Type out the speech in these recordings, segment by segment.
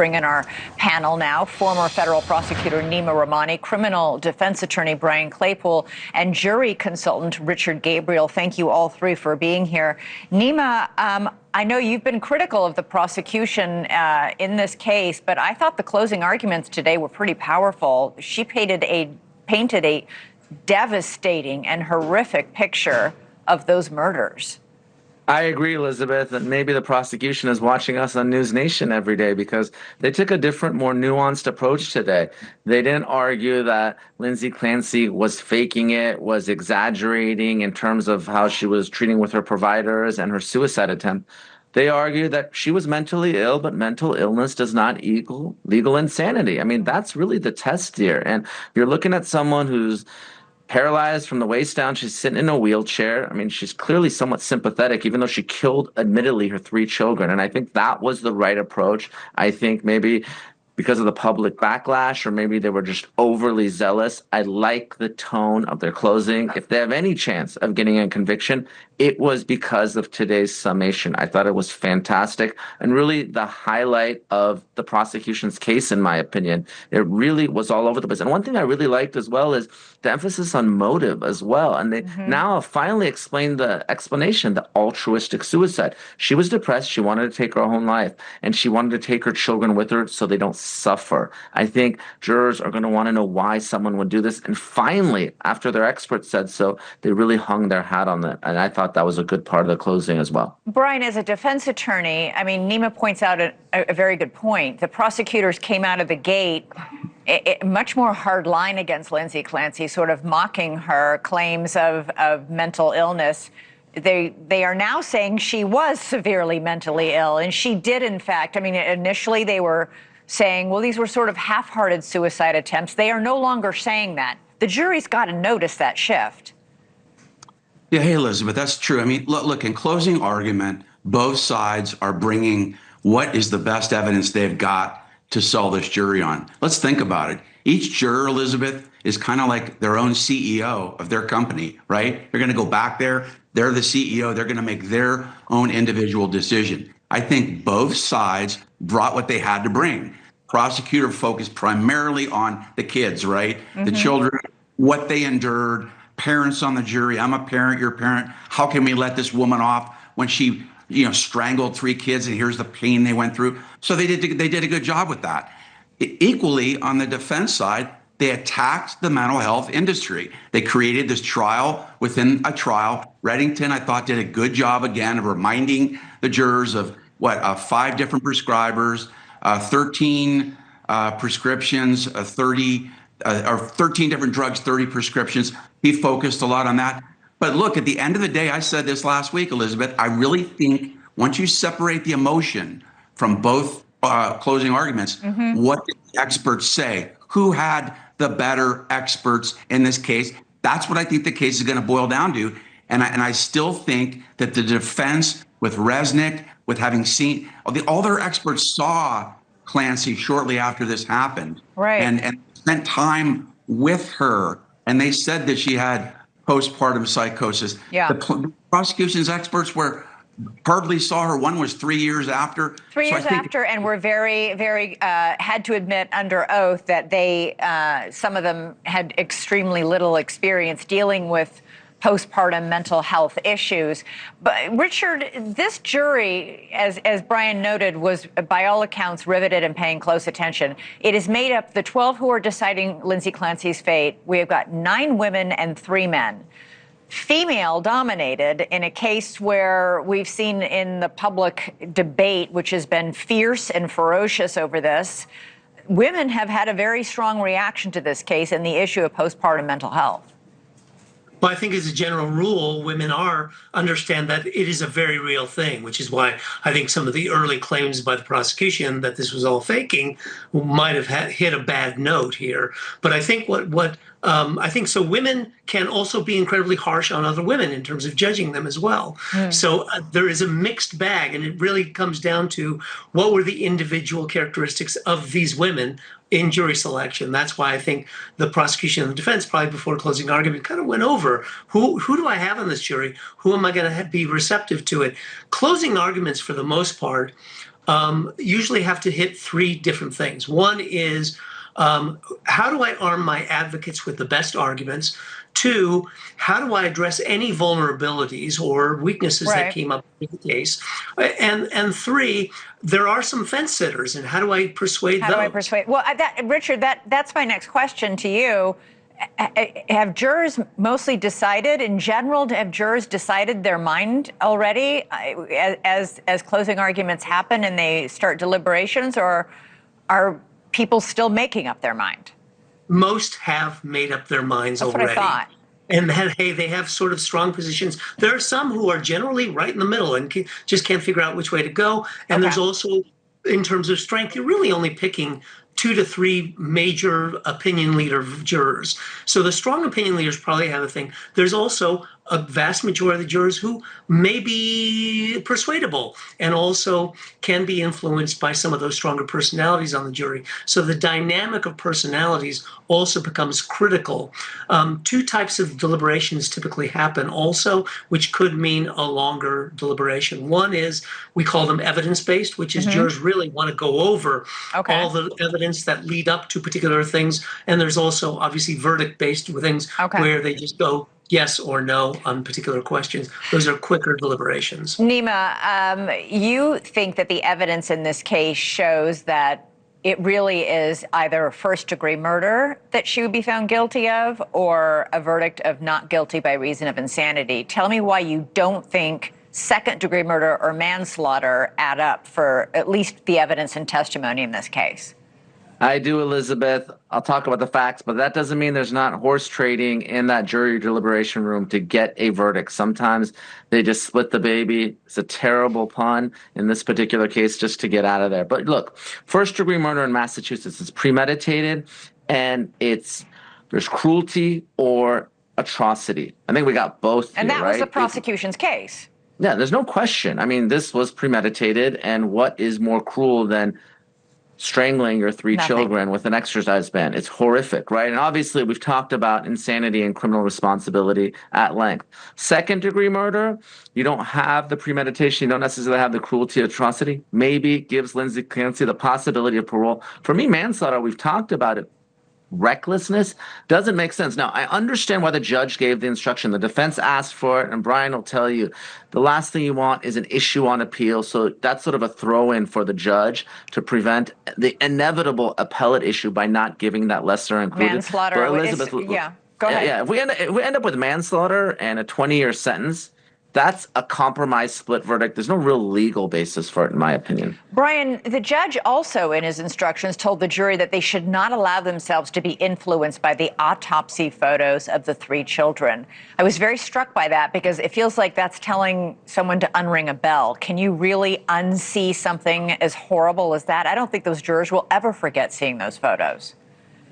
bring in our panel now. Former federal prosecutor Nima Rahmani, criminal defense attorney Brian Claypool, and jury consultant Richard Gabriel. Thank you all three for being here. Nima, I know you've been critical of the prosecution in this case, but I thought the closing arguments today were pretty powerful. She painted a devastating and horrific picture of those murders. I agree, Elizabeth, that maybe the prosecution is watching us on News Nation every day because they took a different, more nuanced approach today. They didn't argue that Lindsay Clancy was faking it, was exaggerating in terms of how she was treating with her providers and her suicide attempt. They argued that she was mentally ill, but mental illness does not equal legal insanity. I mean, that's really the test here. And you're looking at someone who's paralyzed from the waist down. She's sitting in a wheelchair. I mean, she's clearly somewhat sympathetic, even though she killed, admittedly, her 3 children. And I think that was the right approach. I think maybe because of the public backlash, or maybe they were just overly zealous. I like the tone of their closing. If they have any chance of getting a conviction, it was because of today's summation. I thought it was fantastic and really the highlight of the prosecution's case, in my opinion. It really was all over the place. And one thing I really liked as well is the emphasis on motive as well. And they now have finally explained the explanation, the altruistic suicide. She was depressed. She wanted to take her own life, and she wanted to take her children with her so they don't suffer. I think jurors are going to want to know why someone would do this. And finally, after their experts said so, they really hung their hat on that. And I thought that was a good part of the closing as well. Brian, as a defense attorney, I mean, Nima points out a very good point. The prosecutors came out of the gate much more hard line against Lindsay Clancy, sort of mocking her claims of mental illness. They are now saying she was severely mentally ill, and she did, in fact. I mean, initially they were saying, well, these were sort of half-hearted suicide attempts. They are no longer saying that. The jury's got to notice that shift. Yeah, hey, Elizabeth, that's true. I mean, look, in closing argument, both sides are bringing what is the best evidence they've got to sell this jury on. Let's think about it. Each juror, Elizabeth, is kind of like their own CEO of their company, right? They're going to go back there. They're the CEO. They're going to make their own individual decision. I think both sides brought what they had to bring. Prosecutor focused primarily on the kids, right? The children, what they endured, parents on the jury. I'm a parent, you're a parent. How can we let this woman off when she, strangled 3 kids, and here's the pain they went through? So they did a good job with that. Equally, on the defense side, they attacked the mental health industry. They created this trial within a trial. Reddington, I thought, did a good job again of reminding the jurors of 5 different prescribers, 13 prescriptions, 13 different drugs, 30 prescriptions. He focused a lot on that. But look, at the end of the day, I said this last week, Elizabeth, I really think once you separate the emotion from both closing arguments, what did the experts say? Who had the better experts in this case? That's what I think the case is going to boil down to. And I still think that the defense with Resnick, with having seen, all their experts saw Clancy shortly after this happened. Right. And spent time with her. And they said that she had postpartum psychosis. Yeah. The prosecution's experts hardly saw her. One was 3 years after. 3 years after, and were very, very, had to admit under oath that they, some of them had extremely little experience dealing with postpartum mental health issues. But Richard, this jury, as Brian noted, was by all accounts riveted and paying close attention. It is made up, the 12 who are deciding Lindsay Clancy's fate, we have got 9 women and 3 men. Female dominated in a case where we've seen in the public debate, which has been fierce and ferocious over this, women have had a very strong reaction to this case and the issue of postpartum mental health. Well, I think as a general rule, women understand that it is a very real thing, which is why I think some of the early claims by the prosecution that this was all faking might have hit a bad note here. But I think I think so women can also be incredibly harsh on other women in terms of judging them as well. So there is a mixed bag, and it really comes down to what were the individual characteristics of these women in jury selection. That's why I think the prosecution and the defense, probably before closing argument, kind of went over who do I have on this jury? Who am I going to be receptive to it? Closing arguments, for the most part, usually have to hit three different things. One is, how do I arm my advocates with the best arguments? Two, how do I address any vulnerabilities or weaknesses that Right. came up in the case? And three, there are some fence sitters, and how do I persuade How do I those? persuade? Well, Richard, that's my next question to you. Have jurors mostly decided, in general, have jurors decided their mind already as closing arguments happen and they start deliberations, or are people still making up their mind? Most have made up their minds That's already. what I thought. And that, hey, they have sort of strong positions. There are some who are generally right in the middle and just can't figure out which way to go. And there's also, in terms of strength, you're really only picking 2 to 3 major opinion leader jurors. So the strong opinion leaders probably have a thing. There's also a vast majority of the jurors who may be persuadable and also can be influenced by some of those stronger personalities on the jury. So the dynamic of personalities also becomes critical. 2 types of deliberations typically happen also, which could mean a longer deliberation. One is, we call them evidence-based, which is jurors really want to go over all the evidence that lead up to particular things. And there's also obviously verdict-based things where they just go yes or no on particular questions. Those are quicker deliberations. Nima, you think that the evidence in this case shows that it really is either first-degree murder that she would be found guilty of, or a verdict of not guilty by reason of insanity. Tell me why you don't think second-degree murder or manslaughter add up for at least the evidence and testimony in this case. I do, Elizabeth. I'll talk about the facts, but that doesn't mean there's not horse trading in that jury deliberation room to get a verdict. Sometimes they just split the baby. It's a terrible pun in this particular case, just to get out of there. But look, first-degree murder in Massachusetts is premeditated, and there's cruelty or atrocity. I think we got both And here, that was the right? prosecution's case. Yeah, there's no question. I mean, this was premeditated, and what is more cruel than strangling your 3 children with an exercise band? It's horrific, right? And obviously, we've talked about insanity and criminal responsibility at length. Second-degree murder, you don't have the premeditation, you don't necessarily have the cruelty, atrocity. Maybe gives Lindsay Clancy the possibility of parole. For me, manslaughter, we've talked about it. Recklessness doesn't make sense. Now, I understand why the judge gave the instruction. The defense asked for it, and Brian will tell you the last thing you want is an issue on appeal. So that's sort of a throw-in for the judge to prevent the inevitable appellate issue by not giving that lesser included. Manslaughter. But Elizabeth, yeah, go ahead. Yeah, if we end up with manslaughter and a 20-year sentence, that's a compromise split verdict. There's no real legal basis for it, in my opinion. Brian, the judge also in his instructions told the jury that they should not allow themselves to be influenced by the autopsy photos of the 3 children. I was very struck by that because it feels like that's telling someone to unring a bell. Can you really unsee something as horrible as that? I don't think those jurors will ever forget seeing those photos.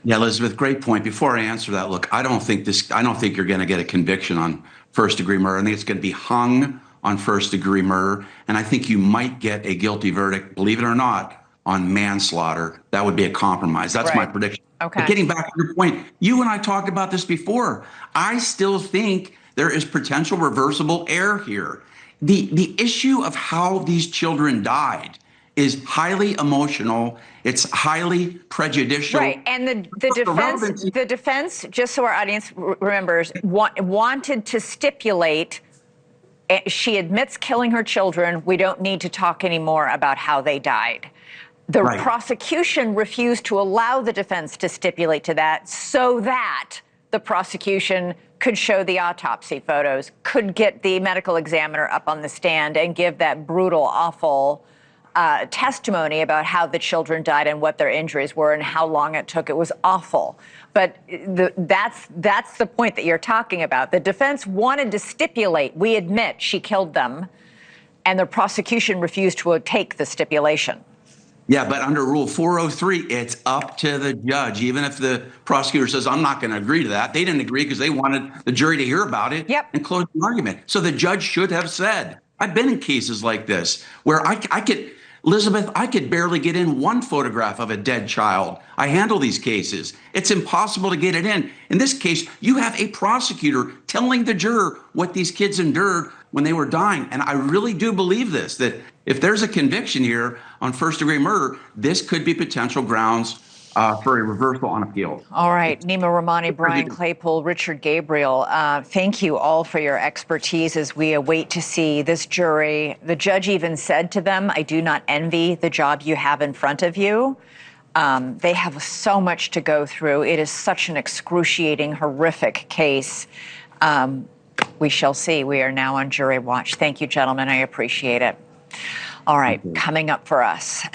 Yeah, Elizabeth, great point. Before I answer that, look, I don't think you're going to get a conviction on first-degree murder. I think it's going to be hung on first-degree murder, and I think you might get a guilty verdict, believe it or not, on manslaughter. That would be a compromise. That's my prediction. Okay. But getting back to your point, you and I talked about this before. I still think there is potential reversible error here. The issue of how these children died is highly emotional. It's highly prejudicial. Right, and the defense, just so our audience remembers, wanted to stipulate. She admits killing her children. We don't need to talk anymore about how they died. The prosecution refused to allow the defense to stipulate to that, so that the prosecution could show the autopsy photos, could get the medical examiner up on the stand and give that brutal, awful testimony about how the children died and what their injuries were and how long it took. It was awful. But that's the point that you're talking about. The defense wanted to stipulate, we admit she killed them, and the prosecution refused to take the stipulation. Yeah, but under Rule 403, it's up to the judge. Even if the prosecutor says, I'm not going to agree to that, they didn't agree because they wanted the jury to hear about it and close the argument. So the judge should have said, I've been in cases like this where I could, Elizabeth, I could barely get in one photograph of a dead child. I handle these cases. It's impossible to get it in. In this case, you have a prosecutor telling the juror what these kids endured when they were dying. And I really do believe this, that if there's a conviction here on first-degree murder, this could be potential grounds for a reversal on appeal. All right, Nima Rahmani, Brian Claypool, Richard Gabriel, thank you all for your expertise as we await to see this jury. The judge even said to them, I do not envy the job you have in front of you. They have so much to go through. It is such an excruciating, horrific case. We shall see. We are now on jury watch. Thank you, gentlemen. I appreciate it. All right, coming up for us.